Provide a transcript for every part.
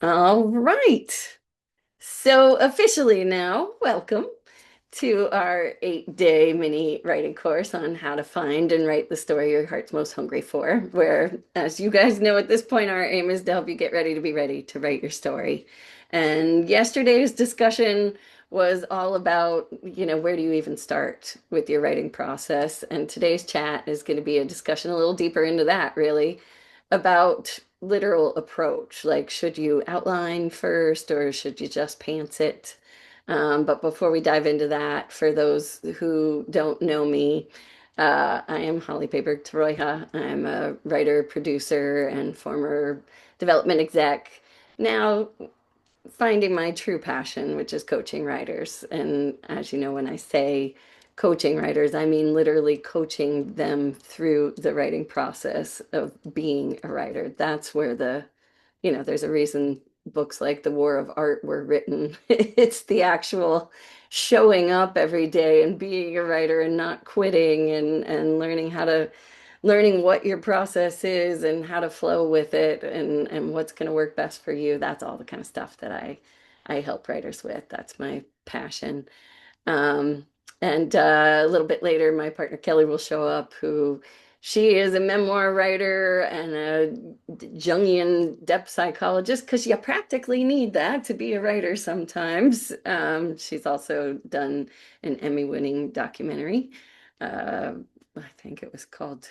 All right. So officially now, welcome to our 8-day mini writing course on how to find and write the story your heart's most hungry for, where, as you guys know at this point, our aim is to help you get ready to be ready to write your story. And yesterday's discussion was all about, where do you even start with your writing process? And today's chat is going to be a discussion a little deeper into that, really, about literal approach. Like, should you outline first or should you just pants it? But before we dive into that, for those who don't know me, I am Holly Payberg-Torroija. I'm a writer, producer, and former development exec. Now finding my true passion, which is coaching writers. And as you know, when I say coaching writers, I mean literally coaching them through the writing process of being a writer. That's where there's a reason books like The War of Art were written. It's the actual showing up every day and being a writer and not quitting and learning what your process is and how to flow with it and what's going to work best for you. That's all the kind of stuff that I help writers with. That's my passion. Um, and a little bit later, my partner Kelly will show up, who she is a memoir writer and a Jungian depth psychologist, because you practically need that to be a writer sometimes. She's also done an Emmy-winning documentary. I think it was called,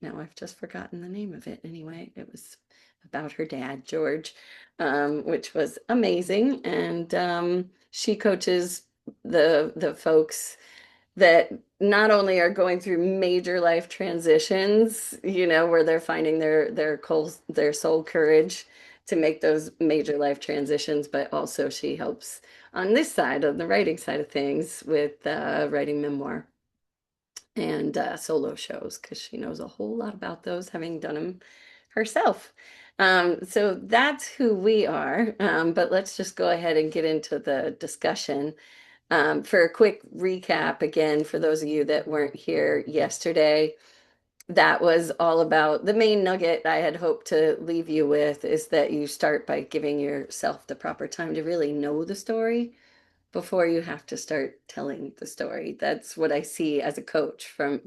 now I've just forgotten the name of it. Anyway, it was about her dad, George, which was amazing. And she coaches the folks that not only are going through major life transitions, where they're finding their soul courage to make those major life transitions, but also she helps on this side of the writing side of things with writing memoir and solo shows because she knows a whole lot about those, having done them herself. So that's who we are. But let's just go ahead and get into the discussion. For a quick recap, again, for those of you that weren't here yesterday, that was all about the main nugget I had hoped to leave you with is that you start by giving yourself the proper time to really know the story before you have to start telling the story. That's what I see as a coach from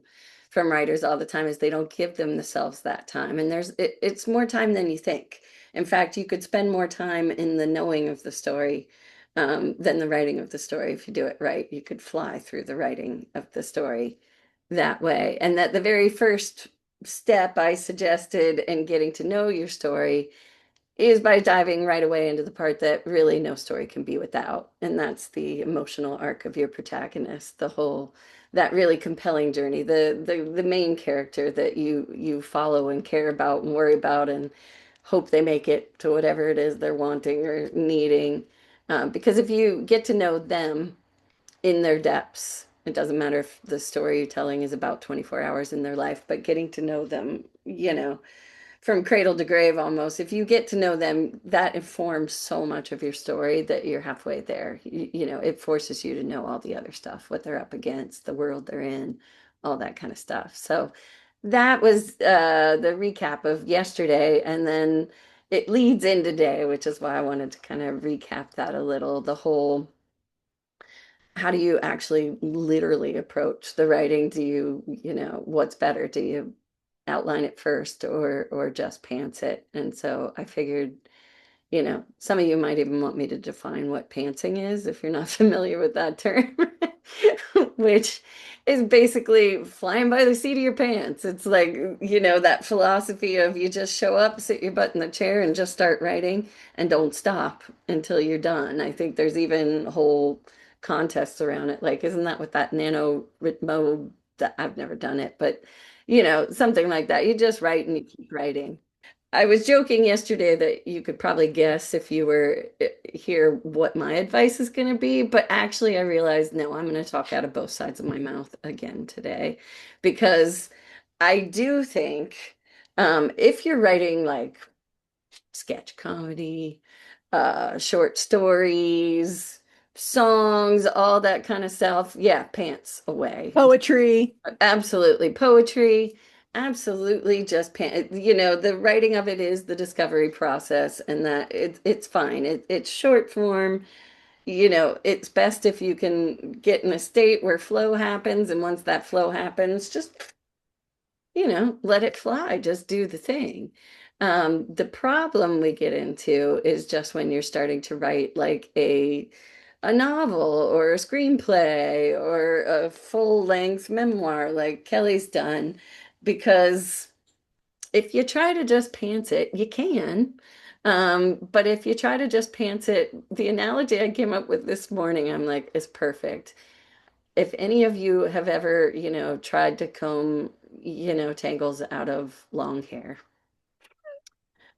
writers all the time, is they don't give themselves that time. And it's more time than you think. In fact, you could spend more time in the knowing of the story than the writing of the story if you do it right. You could fly through the writing of the story that way. And that the very first step I suggested in getting to know your story is by diving right away into the part that really no story can be without. And that's the emotional arc of your protagonist, that really compelling journey, the main character that you follow and care about and worry about and hope they make it to whatever it is they're wanting or needing. Because if you get to know them in their depths, it doesn't matter if the story you're telling is about 24 hours in their life, but getting to know them, from cradle to grave almost. If you get to know them, that informs so much of your story that you're halfway there. It forces you to know all the other stuff, what they're up against, the world they're in, all that kind of stuff. So that was the recap of yesterday. And then it leads into today, which is why I wanted to kind of recap that a little. The whole, how do you actually literally approach the writing? What's better? Do you outline it first or just pants it? And so I figured, some of you might even want me to define what pantsing is if you're not familiar with that term, which is basically flying by the seat of your pants. It's like, that philosophy of you just show up, sit your butt in the chair and just start writing and don't stop until you're done. I think there's even whole contests around it. Like, isn't that what that NaNoWriMo, that I've never done it, but something like that. You just write and you keep writing. I was joking yesterday that you could probably guess if you were here what my advice is going to be, but actually I realized no, I'm going to talk out of both sides of my mouth again today because I do think if you're writing like sketch comedy, short stories, songs, all that kind of stuff, yeah, pants away. Poetry. Absolutely. Poetry. absolutely just the writing of it is the discovery process, and that it's fine. It's short form. It's best if you can get in a state where flow happens, and once that flow happens, just let it fly, just do the thing. The problem we get into is just when you're starting to write like a novel or a screenplay or a full-length memoir like Kelly's done, because if you try to just pants it, you can. But if you try to just pants it, the analogy I came up with this morning, I'm like, is perfect. If any of you have ever, tried to comb, tangles out of long hair,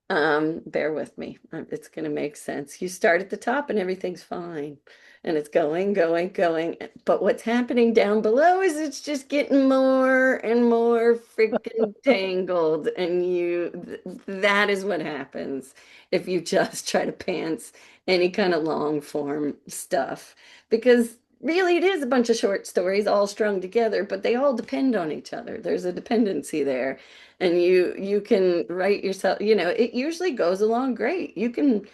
bear with me. It's going to make sense. You start at the top and everything's fine. And it's going, going, going. But what's happening down below is it's just getting more and more freaking tangled. And that is what happens if you just try to pants any kind of long form stuff. Because really, it is a bunch of short stories all strung together, but they all depend on each other. There's a dependency there, and you can write yourself, it usually goes along great. You can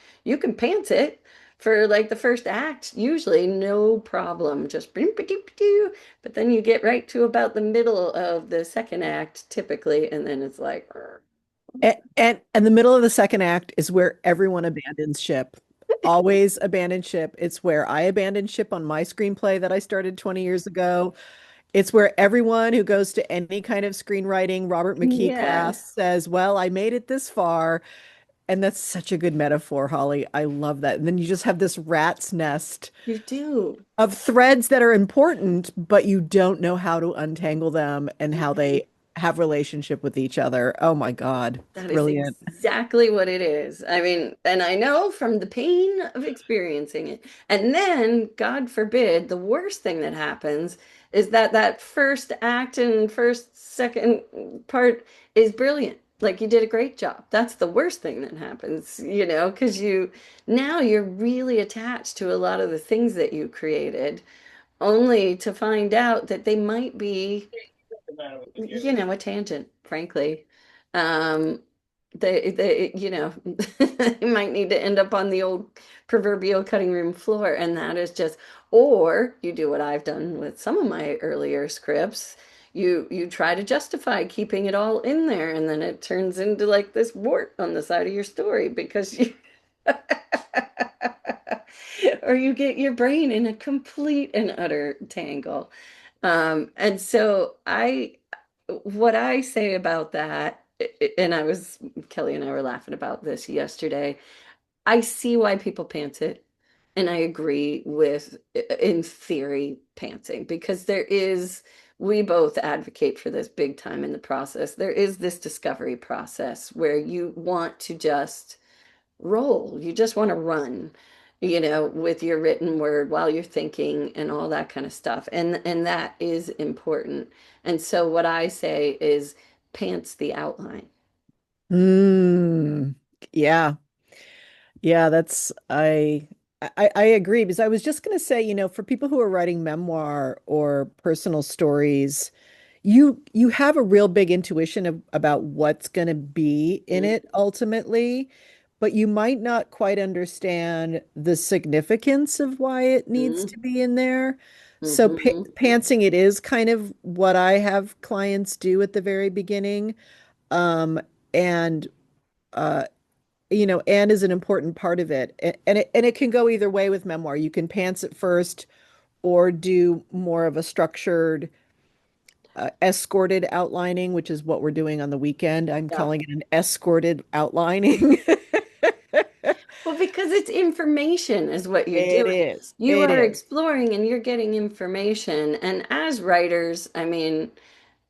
pants it for like the first act, usually no problem, just but then you get right to about the middle of the second act typically, and then it's like And the middle of the second act is where everyone abandons ship. Always abandon ship. It's where I abandoned ship on my screenplay that I started 20 years ago. It's where everyone who goes to any kind of screenwriting Robert McKee yeah, class says, "Well, I made it this far." And that's such a good metaphor, Holly. I love that. And then you just have this rat's nest you do. of threads that are important, but you don't know how to untangle them and how they have relationship with each other. Oh my God. It's That is brilliant. exactly what it is. I mean, and I know from the pain of experiencing it. And then, God forbid, the worst thing that happens is that that first act and first, second part is brilliant. Like you did a great job. That's the worst thing that happens, because now you're really attached to a lot of the things that you created, only to find out that they might be a tangent, frankly. Um, they might need to end up on the old proverbial cutting room floor, and that is just, or you do what I've done with some of my earlier scripts. You try to justify keeping it all in there, and then it turns into like this wart on the side of your story because you or you get your brain in a complete and utter tangle. And so what I say about that, and Kelly and I were laughing about this yesterday. I see why people pants it, and I agree with, in theory, pantsing, because we both advocate for this big time in the process. There is this discovery process where you want to just roll. You just want to run, with your written word while you're thinking and all that kind of stuff. And that is important. And so what I say is pants the outline. Mm, yeah. Yeah, I agree because I was just going to say, for people who are writing memoir or personal stories, you have a real big intuition about what's going to be in Mhm. it ultimately, but you might not quite understand the significance of why it needs to be in there. So Mhm. pantsing it is kind of what I have clients do at the very beginning. And uh and is an important part of it. And it can go either way with memoir. You can pants it first or do more of a structured escorted outlining, which is what we're doing on the weekend. I'm Yeah. calling it an escorted outlining. Well, because it's information is what you're It doing. is. You It are is. exploring and you're getting information. And as writers, I mean,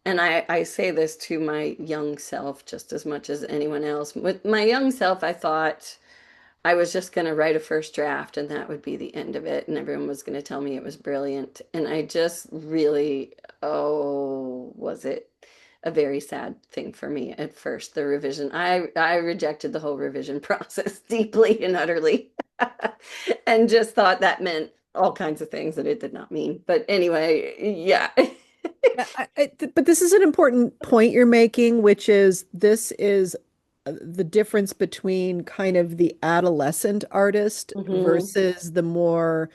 and I say this to my young self just as much as anyone else. With my young self, I thought I was just going to write a first draft and that would be the end of it. And everyone was going to tell me it was brilliant. And I just really, oh, was it a very sad thing for me at first, the revision. I rejected the whole revision process deeply and utterly and just thought that meant all kinds of things that it did not mean. But anyway, yeah. But this is an important point you're making, which is this is the difference between kind of the adolescent artist Hmm. versus the more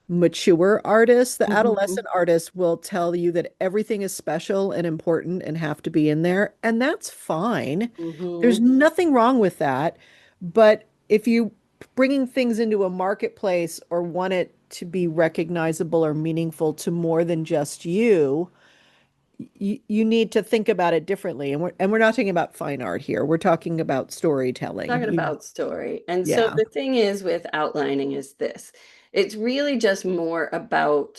mature artist. The Hmm. adolescent artist will tell you that everything is special and important and have to be in there, and that's fine. There's Hmm. nothing wrong with that. But if you bringing things into a marketplace or want it to be recognizable or meaningful to more than just you need to think about it differently. And we're not talking about fine art here. We're talking about storytelling. Talking about story. And so Yeah. the thing is with outlining is this. It's really just more about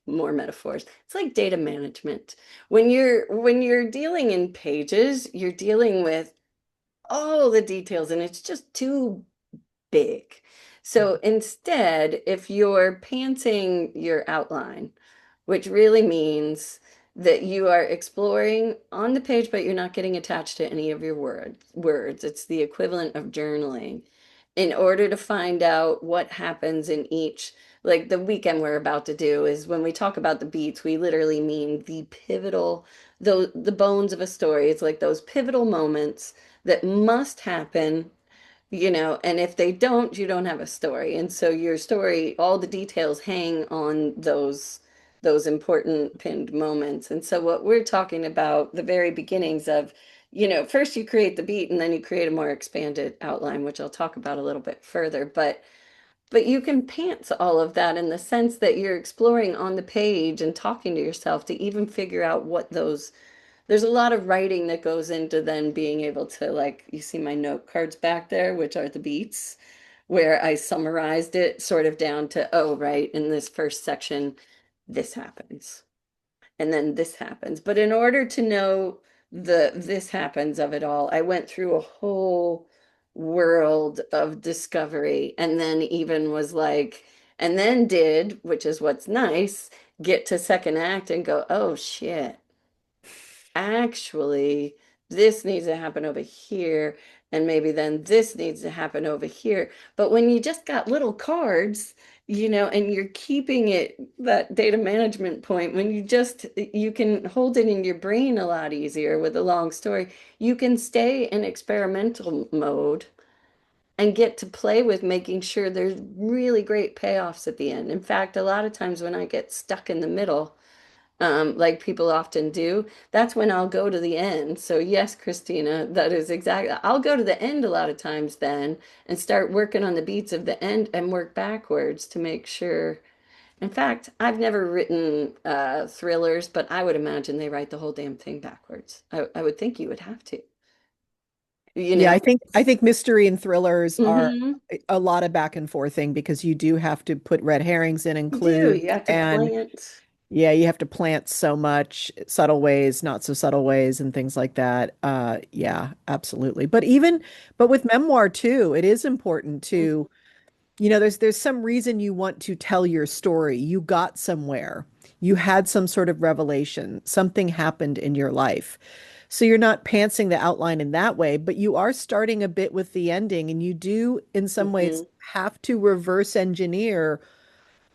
more metaphors. It's like data management. When you're dealing in pages, you're dealing with all the details and it's just too big. So instead, if you're pantsing your outline, which really means that you are exploring on the page, but you're not getting attached to any of your words. It's the equivalent of journaling in order to find out what happens in each. Like the weekend we're about to do is when we talk about the beats, we literally mean the pivotal, the bones of a story. It's like those pivotal moments that must happen, and if they don't, you don't have a story. And so your story, all the details hang on those important pinned moments. And so what we're talking about, the very beginnings of, first you create the beat and then you create a more expanded outline, which I'll talk about a little bit further. But you can pants all of that in the sense that you're exploring on the page and talking to yourself to even figure out what those there's a lot of writing that goes into then being able to, like, you see my note cards back there, which are the beats, where I summarized it sort of down to, oh, right, in this first section, this happens. And then this happens. But in order to know the this happens of it all, I went through a whole world of discovery and then even was like, and then did, which is what's nice, get to second act and go, oh shit, actually, this needs to happen over here, and maybe then this needs to happen over here. But when you just got little cards, and you're keeping it that data management point, when you can hold it in your brain a lot easier with a long story, you can stay in experimental mode and get to play with making sure there's really great payoffs at the end. In fact, a lot of times when I get stuck in the middle, like people often do, that's when I'll go to the end. So yes, Christina, that is exactly. I'll go to the end a lot of times then and start working on the beats of the end and work backwards to make sure. In fact, I've never written thrillers, but I would imagine they write the whole damn thing backwards. I would think you would have to. You Yeah, know, I think mystery and thrillers are mm-hmm. a lot of back and forthing because you do have to put red herrings in and You do. clues, You have to and plant. yeah, you have to plant so much subtle ways, not so subtle ways, and things like that. Yeah, absolutely. But with memoir too, it is important to, there's some reason you want to tell your story. You got somewhere. You had some sort of revelation. Something happened in your life. So you're not pantsing the outline in that way, but you are starting a bit with the ending, and you do, in some Mm-hmm. ways, have to reverse engineer,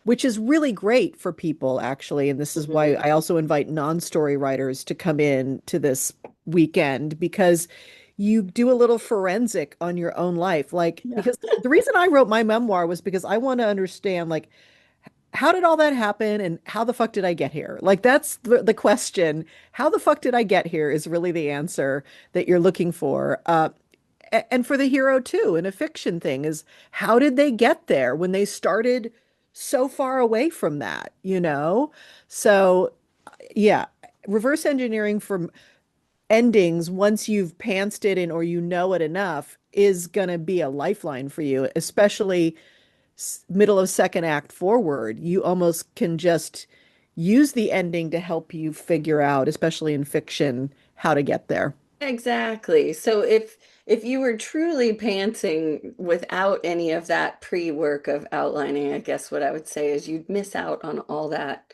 which is really great for people, actually. And this is why Mm-hmm. I also invite non-story writers to come in to this weekend because you do a little forensic on your own life. Like, Yeah. because the reason I wrote my memoir was because I want to understand, like, how did all that happen and how the fuck did I get here? Like, that's the question. How the fuck did I get here is really the answer that you're looking for. And for the hero too, in a fiction thing, is how did they get there when they started so far away from that, you know? So, yeah, reverse engineering from endings once you've pantsed it in or you know it enough is going to be a lifeline for you, especially middle of second act forward. You almost can just use the ending to help you figure out, especially in fiction, how to get there. Exactly. So if you were truly pantsing without any of that pre-work of outlining, I guess what I would say is you'd miss out on all that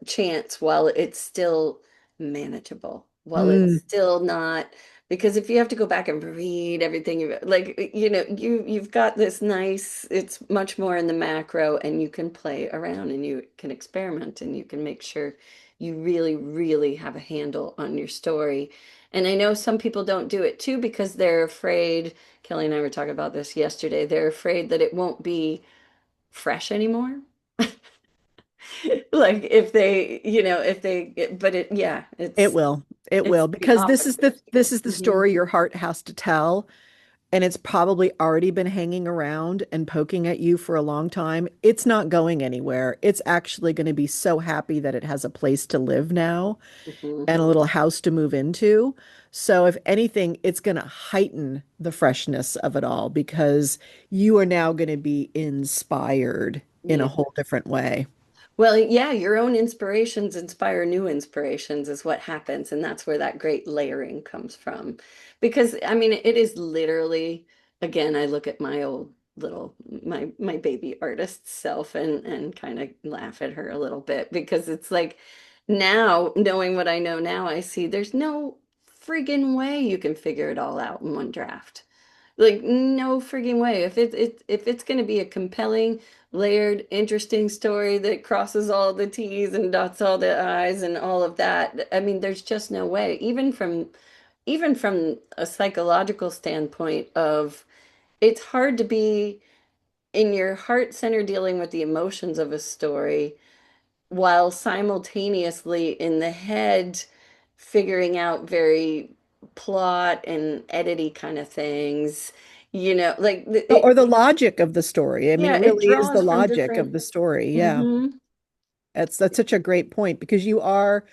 chance while it's still manageable, while it's Mm. still not Because if you have to go back and read everything you like, you've got this nice, it's much more in the macro and you can play around and you can experiment and you can make sure you really, really have a handle on your story. And I know some people don't do it too because they're afraid, Kelly and I were talking about this yesterday, they're afraid that it won't be fresh anymore. Like if they, if they, but yeah, It will. It it's will, the because opposite. this is the Hmm. story your heart has to tell, and it's probably already been hanging around and poking at you for a long time. It's not going anywhere. It's actually going to be so happy that it has a place to live now Hmm. and a little house to move into. So if anything, it's going to heighten the freshness of it all because you are now going to be inspired in a Yeah. whole different way. Well, yeah, your own inspirations inspire new inspirations is what happens, and that's where that great layering comes from. Because I mean, it is literally, again, I look at my old little my baby artist self and kind of laugh at her a little bit because it's like now, knowing what I know now, I see there's no friggin' way you can figure it all out in one draft. Like no frigging way. If it's going to be a compelling, layered, interesting story that crosses all the T's and dots all the I's and all of that, I mean, there's just no way. Even from a psychological standpoint of it's hard to be in your heart center dealing with the emotions of a story while simultaneously in the head figuring out very plot and edity kind of things, like Or the logic of the story. I mean, yeah, it it really is the draws from logic of different. the story. Yeah. Hmm. That's such a great point because you are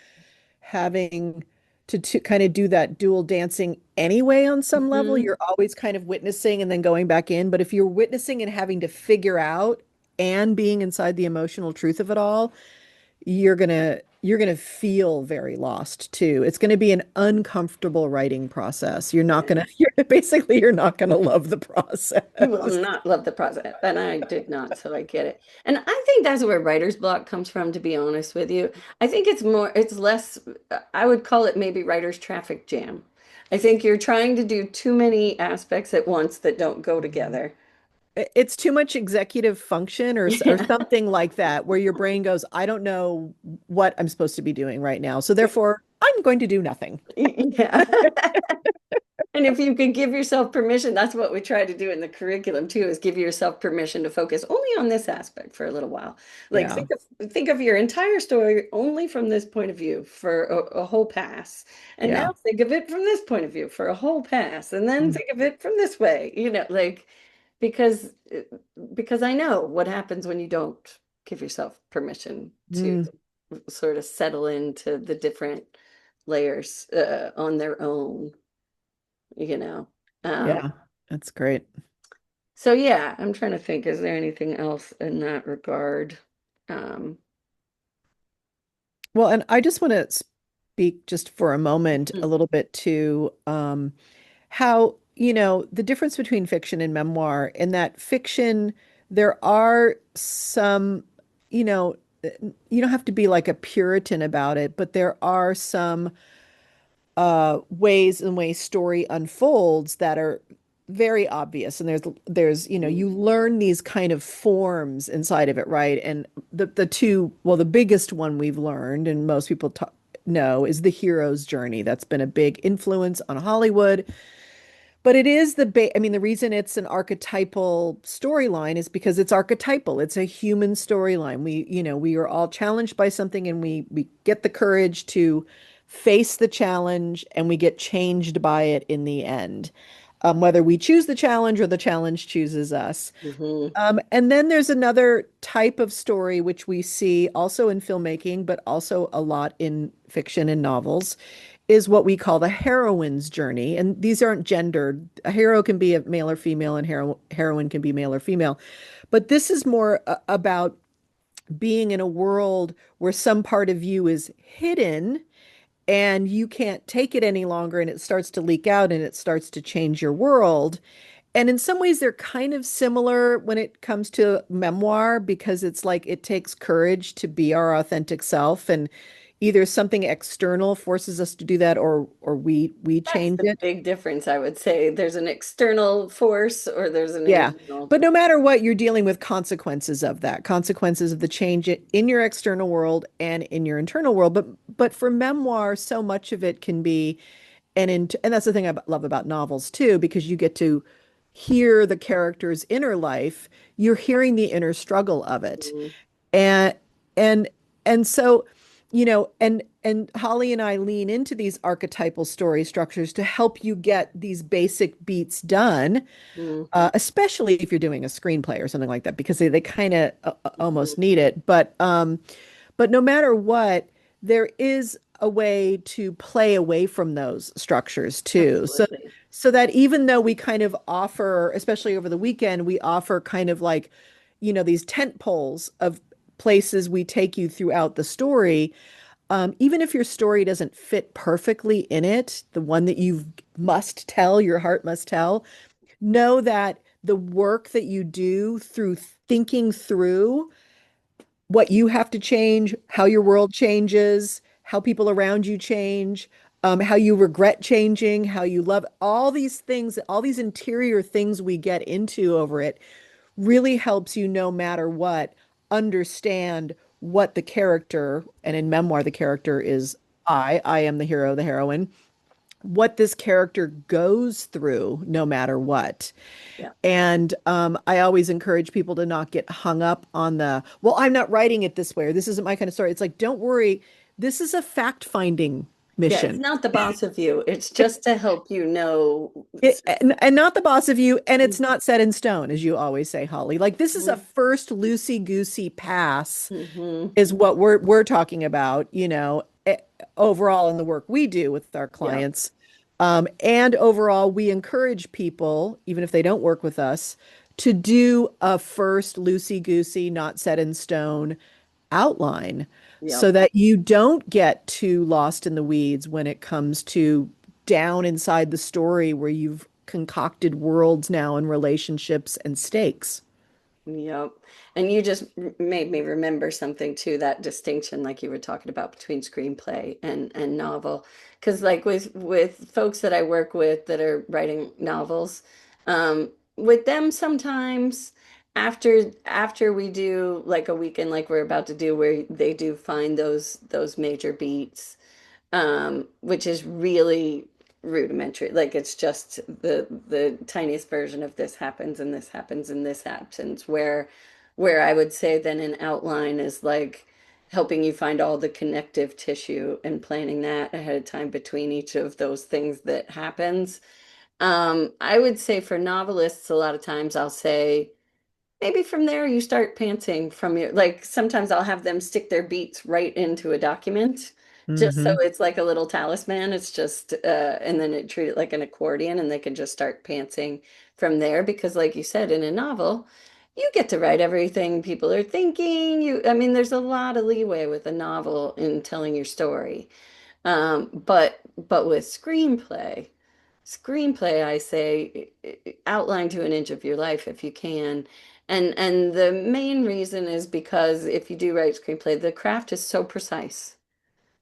having to kind of do that dual dancing anyway on some level. Hmm. You're always kind of witnessing and then going back in. But if you're witnessing and having to figure out and being inside the emotional truth of it all, you're gonna feel very lost too. It's gonna be an uncomfortable writing process. You're not Yeah. gonna you're not gonna love the You will process. not love the process, and I did not, so I get it. And I think that's where writer's block comes from, to be honest with you. I think it's less, I would call it maybe writer's traffic jam. I think you're trying to do too many aspects at once that don't go together. It's too much executive function or Yeah. something like that, where your brain goes, I don't know what I'm supposed to be doing right now. So therefore, I'm going to do nothing. Yeah. And if you could give yourself permission, that's what we try to do in the curriculum too, is give yourself permission to focus only on this aspect for a little while. Like Yeah. think of your entire story only from this point of view for a whole pass. And now Yeah. think of it from this point of view for a whole pass. And then Mm. think of it from this way, like because because I know what happens when you don't give yourself permission to Mm. sort of settle into the different layers on their own you know. Um, Yeah. That's great. so yeah, I'm trying to think, is there anything else in that regard? Um, Well, and I just want to speak just for a moment a little bit to how, the difference between fiction and memoir, in that fiction, there are some, you know, you don't have to be like a Puritan about it, but there are some ways in ways story unfolds that are very obvious. And there's, mhm, you learn these kind of forms inside of it, right? And the two, well, the biggest one we've learned, and most people know, is the hero's journey. That's been a big influence on Hollywood. But it is I mean, the reason it's an archetypal storyline is because it's archetypal. It's a human storyline. We are all challenged by something and we get the courage to face the challenge and we get changed by it in the end. Whether we choose the challenge or the challenge chooses us. mhm, And then there's another type of story which we see also in filmmaking, but also a lot in fiction and novels, is what we call the heroine's journey. And these aren't gendered. A hero can be a male or female, and heroine can be male or female. But this is more about being in a world where some part of you is hidden and you can't take it any longer, and it starts to leak out and it starts to change your world. And in some ways, they're kind of similar when it comes to memoir because it's like it takes courage to be our authentic self. And, either something external forces us to do that, or we That's change the it. big difference, I would say. There's an external force or there's an Yeah. internal. But no matter what, you're dealing with consequences of that, consequences of the change in your external world and in your internal world. But for memoir, so much of it can be, and that's the thing I love about novels too, because you get to hear the character's inner life. You're hearing the inner struggle of it. Mm, And and and so, and Holly and I lean into these archetypal story structures to help you get these basic beats done, mm, especially if you're doing a screenplay or something like that, because they kind of mhm. almost need it. But no matter what, there is a way to play away from those structures too. Absolutely. So that even though we kind of offer, especially over the weekend, we offer kind of like, these tent poles of places we take you throughout the story. Even if your story doesn't fit perfectly in it, the one that you must tell, your heart must tell, know that the work that you do through thinking through what you have to change, how your world changes, how people around you change, how you regret changing, how you love all these things, all these interior things we get into over it really helps you, no matter what, understand what the character, and in memoir, the character is I am the hero, the heroine, what this character goes through, no matter what. Yeah. And I always encourage people to not get hung up on well, I'm not writing it this way, or this isn't my kind of story. It's like, don't worry. This is a fact-finding Yeah, it's mission. not the boss of you. It's It's just to help you know. and not the boss of you, and it's not set in stone, as you always say, Holly. Like this is a Mhm, first loosey-goosey pass, mhm. is what we're talking about, overall in the work we do with our Yeah, clients. And overall, we encourage people, even if they don't work with us, to do a first loosey-goosey, not set in stone outline yeah. so that you don't get too lost in the weeds when it comes to down inside the story where you've concocted worlds now and relationships and stakes. Yep. And you just made me remember something too, that distinction like you were talking about between screenplay and novel. Because like with folks that I work with that are writing novels, with them sometimes after we do like a weekend like we're about to do where they do find those major beats, which is really rudimentary. Like it's just the tiniest version of this happens and this happens and this happens. Where I would say then an outline is like helping you find all the connective tissue and planning that ahead of time between each of those things that happens. I would say for novelists, a lot of times I'll say maybe from there you start pantsing from your, like sometimes I'll have them stick their beats right into a document just so Hmm. it's like a little talisman. It's just and then it treat it like an accordion and they can just start pantsing from there because like you said in a novel, you get to write everything people are thinking. I mean, there's a lot of leeway with a novel in telling your story. But with screenplay, I say outline to an inch of your life if you can. And the main reason is because if you do write screenplay, the craft is so precise.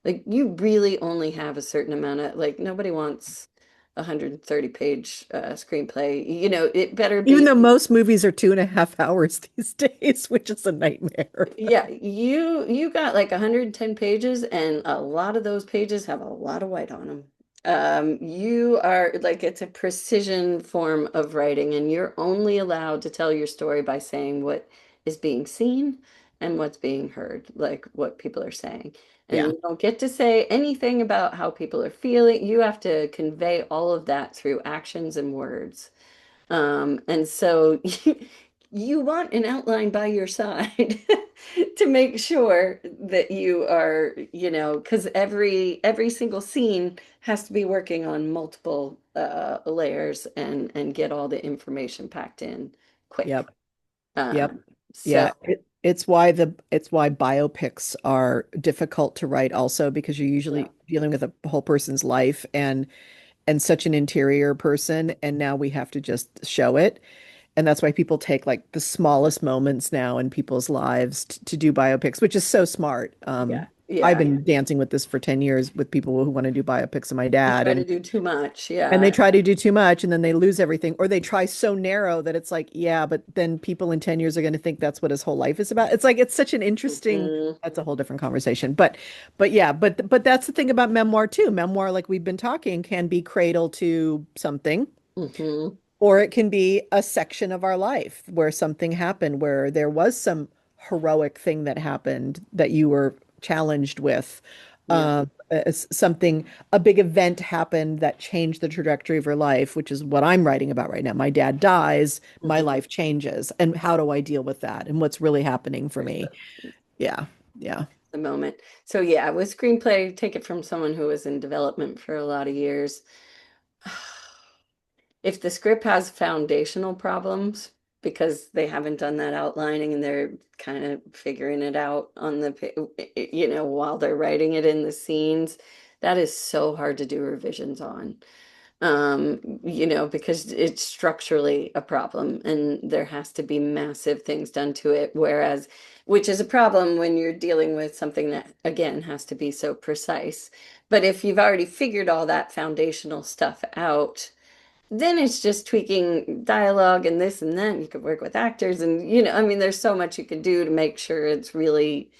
Like you really only have a certain amount of like nobody wants a 130 page screenplay. You know, it better Even be. though most movies are 2.5 hours these days, which is a nightmare. Yeah, you got like 110 pages, and a lot of those pages have a lot of white on them. You are like it's a precision form of writing, and you're only allowed to tell your story by saying what is being seen and what's being heard, like what people are saying. And Yeah. you don't get to say anything about how people are feeling. You have to convey all of that through actions and words. And so you want an outline by your side to make sure that you are, because every single scene has to be working on multiple layers and get all the information packed in quick. Yep. Yep. Um, so Yeah. It's why biopics are difficult to write also, because you're yeah, usually dealing with a whole person's life and such an interior person, and now we have to just show it. And that's why people take like the smallest moments now in people's lives to do biopics, which is so smart. yeah, I've Yeah. been dancing with this for 10 years with people who want to do biopics of my You dad, try to do too much. and they Yeah. try to do too much and then they lose everything, or they try so narrow that it's like, yeah, but then people in 10 years are going to think that's what his whole life is about. It's like it's such an interesting, Hmm. that's a whole different conversation. But yeah, but that's the thing about memoir too. Memoir, like we've been talking, can be cradle to something, Hmm. or it can be a section of our life where something happened, where there was some heroic thing that happened that you were challenged with. Yeah. Something, a big event happened that changed the trajectory of your life, which is what I'm writing about right now. My dad dies, my Hmm. life changes. And how do I deal with that? And what's really happening for me? Yeah. Yeah. The moment. So yeah, with screenplay, take it from someone who was in development for a lot of years. If the script has foundational problems because they haven't done that outlining and they're kind of figuring it out on while they're writing it in the scenes, that is so hard to do revisions on. Because it's structurally a problem and there has to be massive things done to it. Which is a problem when you're dealing with something that, again, has to be so precise. But if you've already figured all that foundational stuff out, then it's just tweaking dialogue and this and that. You could work with actors and, I mean, there's so much you can do to make sure it's really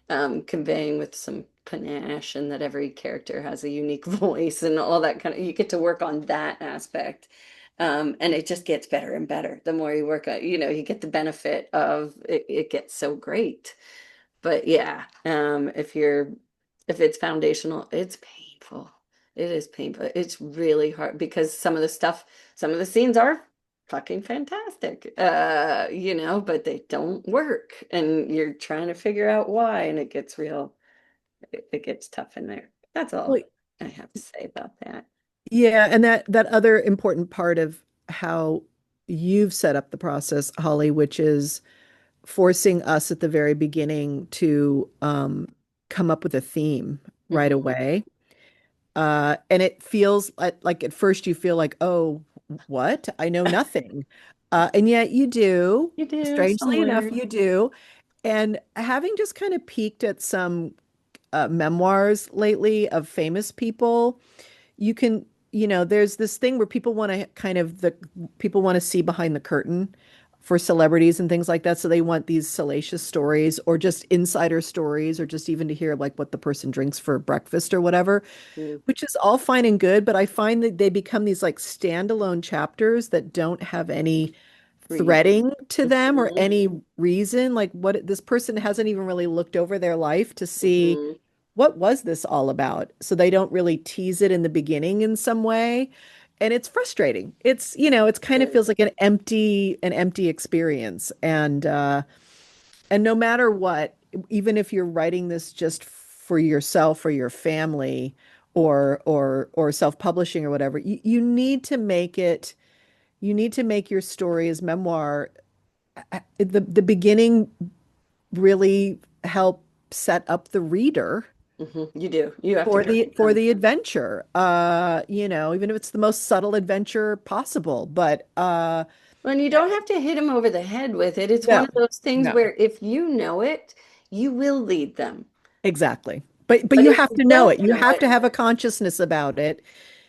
conveying with some panache and that every character has a unique voice and all that you get to work on that aspect. And it just gets better and better. The more you work on, you get the benefit of it gets so great. But yeah, if it's foundational, it's painful. It is painful. It's really hard because some of the scenes are fucking fantastic. But they don't work and you're trying to figure out why and it gets it gets tough in there. That's Well, all I have to say about that. yeah, and that other important part of how you've set up the process, Holly, which is forcing us at the very beginning to come up with a theme right Hmm. away. And it feels like at first you feel like, oh, what? I know nothing. And yet you do. You do Strangely enough, somewhere. you do. And having just kind of peeked at some memoirs lately of famous people, you can, there's this thing where people want to people want to see behind the curtain for celebrities and things like that. So they want these salacious stories or just insider stories or just even to hear like what the person drinks for breakfast or whatever, Mm. which is all fine and good. But I find that they become these like standalone chapters that don't have any Reason. threading to them or Hmm. any reason. Like what this person hasn't even really looked over their life to see Hmm. what was this all about? So they don't really tease it in the beginning in some way. And it's frustrating. It's kind of feels like an empty experience. And no matter what, even if you're writing this just for yourself or your family or self-publishing or whatever, you need to make your story as memoir. The beginning really help set up the reader You do. You have to for give the for them. the adventure. Even if it's the most subtle adventure possible. But Well, and you don't have to hit them over the head with it. It's one no, of those things no, where if you know it, you will lead them. exactly. But But you if have you to know don't it. You know have it, to have a consciousness about it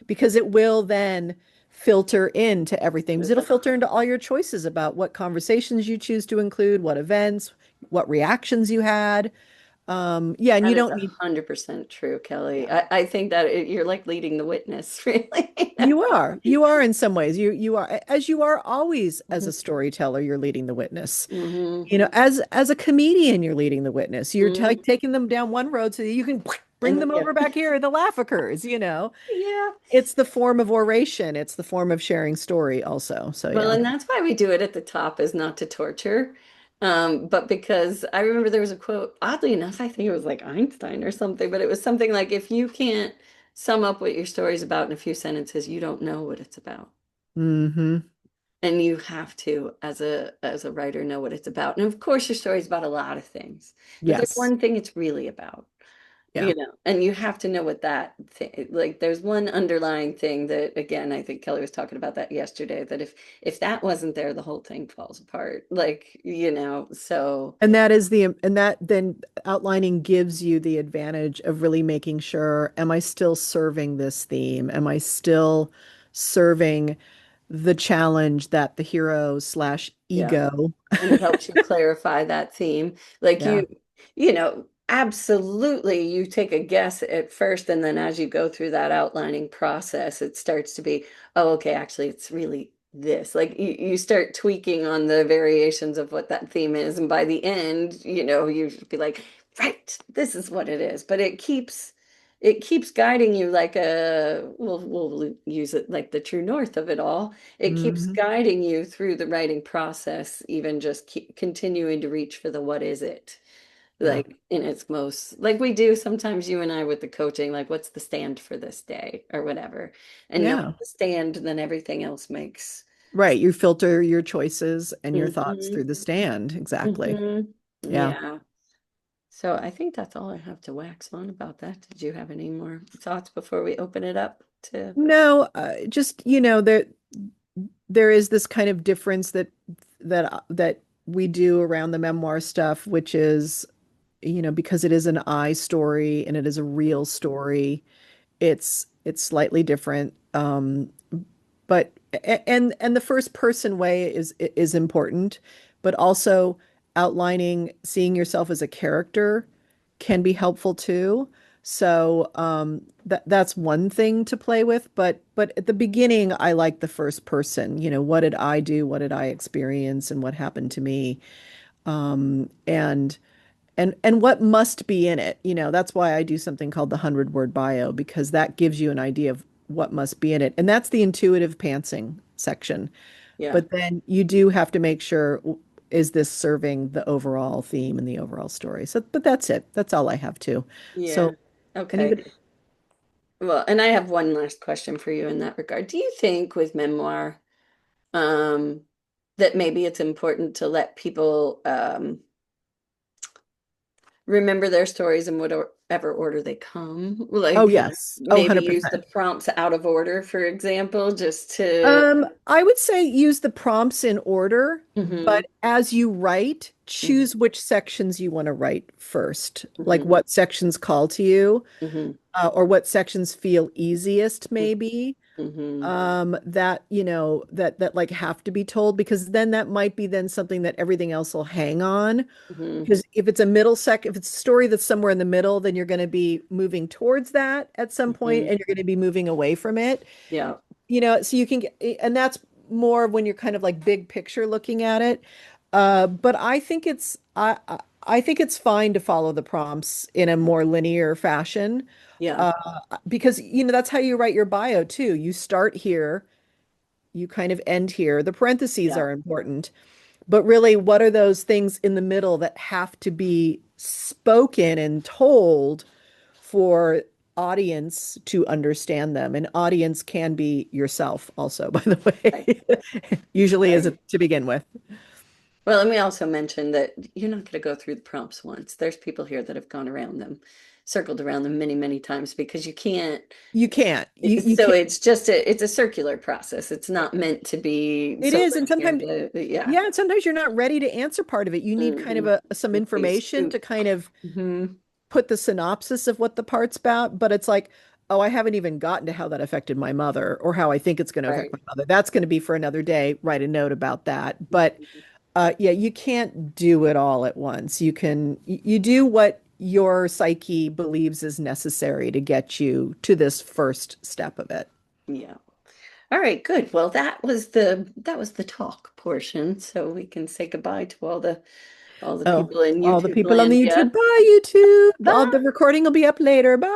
because it will then filter into everything. Because it'll filter into all your choices about what conversations you choose to include, what events, what reactions you had. Yeah, and that you is don't need, 100% true, Kelly. yeah. I think that you're like leading the witness, really. You are. You are in some ways. You are, as you are always as Hmm. a storyteller, you're leading the witness. Hmm. As a comedian, you're leading the witness. You're Hmm. taking them down one road so that you can bring And them yeah, over back here. The laugh occurs. yeah. It's the form of oration. It's the form of sharing story also. So Well, yeah. and that's why we do it at the top is not to torture. But because I remember there was a quote, oddly enough, I think it was like Einstein or something, but it was something like if you can't sum up what your story's about in a few sentences, you don't know what it's about. Hmm. And you have to, as a writer, know what it's about. And of course, your story's about a lot of things, but there's Yes. one thing it's really about. Yeah. and you have to know what that thing, like there's one underlying thing that, again, I think Kelly was talking about that yesterday, that if that wasn't there, the whole thing falls apart. Like, so And that is and that then outlining gives you the advantage of really making sure, am I still serving this theme? Am I still serving the challenge that the hero slash yeah. ego? And it helps you clarify that theme. Like Yeah. absolutely, you take a guess at first, and then as you go through that outlining process, it starts to be, oh, okay, actually, it's really this. Like you start tweaking on the variations of what that theme is, and by the end, you be like, right, this is what it is. But it keeps guiding you like we'll use it like the true north of it all. It keeps Hmm. guiding you through the writing process, even just keep continuing to reach for the what is it, Yeah. like in its most, like we do sometimes, you and I, with the coaching, like what's the stand for this day or whatever. And knowing Yeah. the stand, then everything else makes Right. You filter your choices and your thoughts hmm through the stand. Exactly. hmm Yeah. yeah. So I think that's all I have to wax on about that. Did you have any more thoughts before we open it up to? No, just, there is this kind of difference that we do around the memoir stuff, which is, because it is an I story and it is a real story, it's slightly different. But and the first person way is important, but also outlining seeing yourself as a character can be helpful too. So that's one thing to play with, but at the beginning I like the first person. What did I do? What did I experience? And what happened to me? And what must be in it. That's why I do something called the 100-word bio, because that gives you an idea of what must be in it. And that's the intuitive pantsing section. Yeah. But then you do have to make sure, is this serving the overall theme and the overall story? So, but that's it. That's all I have too. Yeah. So Okay. anybody, Well, and I have one last question for you in that regard. Do you think with memoir, um, that maybe it's important to let people remember their stories in whatever order they come? oh Like yes. Oh, maybe use the 100%. prompts out of order, for example, just to. I would say use the prompts in order, Hmm but as you write, hmm choose which sections you want to write first. Like hmm what sections call to you, hmm or what sections feel easiest, hmm maybe. hmm That that like have to be told, because then that might be then something that everything else will hang on. hmm Because if it's a story that's somewhere in the middle, then you're going to be moving towards that at some point, hmm and you're going to be moving away from it. Yeah. So you can get, and that's more when you're kind of like big picture looking at it. But I think it's fine to follow the prompts in a more linear fashion, Yeah. uh, because that's how you write your bio too. You start here, you kind of end here. The parentheses Yeah. are important, but really, what are those things in the middle that have to be spoken and told for audience to understand them? And audience can be yourself also, by the Right. way, usually is Right. to begin with. Well, let me also mention that you're not going to go through the prompts once. There's people here that have gone around them, circled around them many, many times because you can't. You can't. You So can't. it's a circular process. It's not meant to be It so is, and linear. sometimes, Yeah. yeah, and sometimes you're not ready to answer part of it. You need kind of Mm-mm. some Big information to scoop. kind of Hmm put the synopsis of what the part's about, but it's like, oh, I haven't even gotten to how that affected my mother or how I think it's going to affect Right. my mother. That's going to be for another day. Write a note about that. But yeah, you can't do it all at once. You do what your psyche believes is necessary to get you to this first step of it. Yeah. All right, good. Well, that was the talk portion, so we can say goodbye to all the Oh, people in all the YouTube people on land. the Yeah. YouTube. Bye, YouTube. All Bye. the recording will be up later. Bye.